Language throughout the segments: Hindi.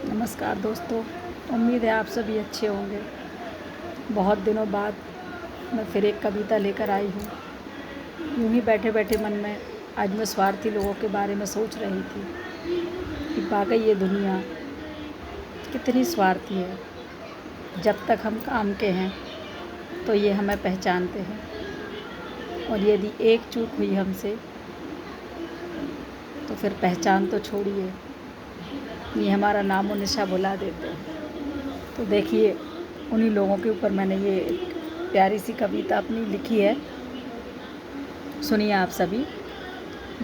नमस्कार दोस्तों, उम्मीद है आप सभी अच्छे होंगे। बहुत दिनों बाद मैं फिर एक कविता लेकर आई हूँ। यूँ ही बैठे बैठे मन में आज मैं स्वार्थी लोगों के बारे में सोच रही थी कि वाकई ये दुनिया कितनी स्वार्थी है। जब तक हम काम के हैं तो ये हमें पहचानते हैं, और यदि एक चूक हुई हमसे तो फिर पहचान तो छोड़िए, ये हमारा नामो निशा बुला देते हैं। तो देखिए, उन्हीं लोगों के ऊपर मैंने ये एक प्यारी सी कविता अपनी लिखी है। सुनिए आप सभी।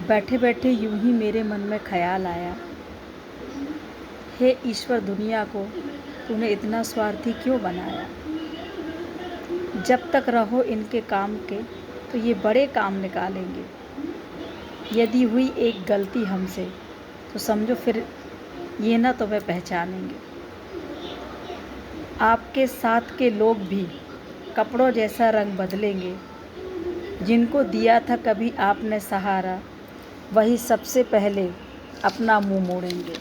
बैठे बैठे यूं ही मेरे मन में ख्याल आया, हे ईश्वर, दुनिया को तूने इतना स्वार्थी क्यों बनाया। जब तक रहो इनके काम के तो ये बड़े काम निकालेंगे। यदि हुई एक गलती हमसे तो समझो फिर ये ना तुम्हें पहचानेंगे। आपके साथ के लोग भी कपड़ों जैसा रंग बदलेंगे। जिनको दिया था कभी आपने सहारा, वही सबसे पहले अपना मुंह मोड़ेंगे।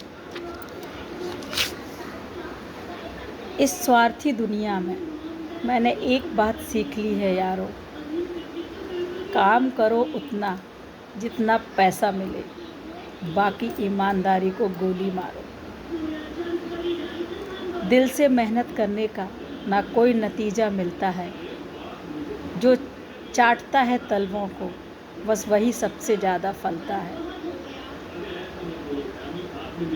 इस स्वार्थी दुनिया में मैंने एक बात सीख ली है यारो, काम करो उतना जितना पैसा मिले, बाकी ईमानदारी को गोली मारो। दिल से मेहनत करने का ना कोई नतीजा मिलता है। जो चाटता है तलवों को बस वही सबसे ज़्यादा फलता है।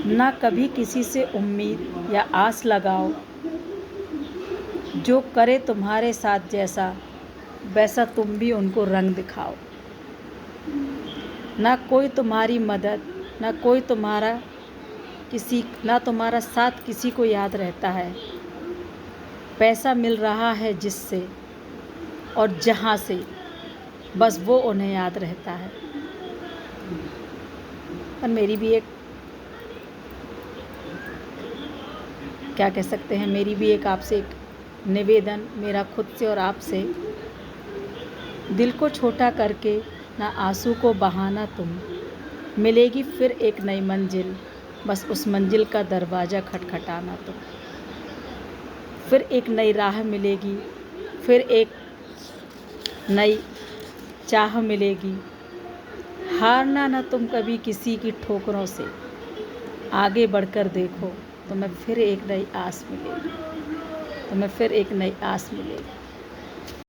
ना कभी किसी से उम्मीद या आस लगाओ। जो करे तुम्हारे साथ जैसा वैसा तुम भी उनको रंग दिखाओ। ना कोई तुम्हारी मदद, ना तुम्हारा साथ किसी को याद रहता है। पैसा मिल रहा है जिससे और जहाँ से, बस वो उन्हें याद रहता है। पर मेरी भी एक आपसे एक निवेदन, मेरा खुद से और आपसे। दिल को छोटा करके ना आंसू को बहाना तुम, मिलेगी फिर एक नई मंजिल, बस उस मंजिल का दरवाज़ा खटखटाना तुम। फिर एक नई राह मिलेगी, फिर एक नई चाह मिलेगी। हारना ना तुम कभी किसी की ठोकरों से, आगे बढ़कर देखो तुम्हें फिर एक नई आस मिलेगी।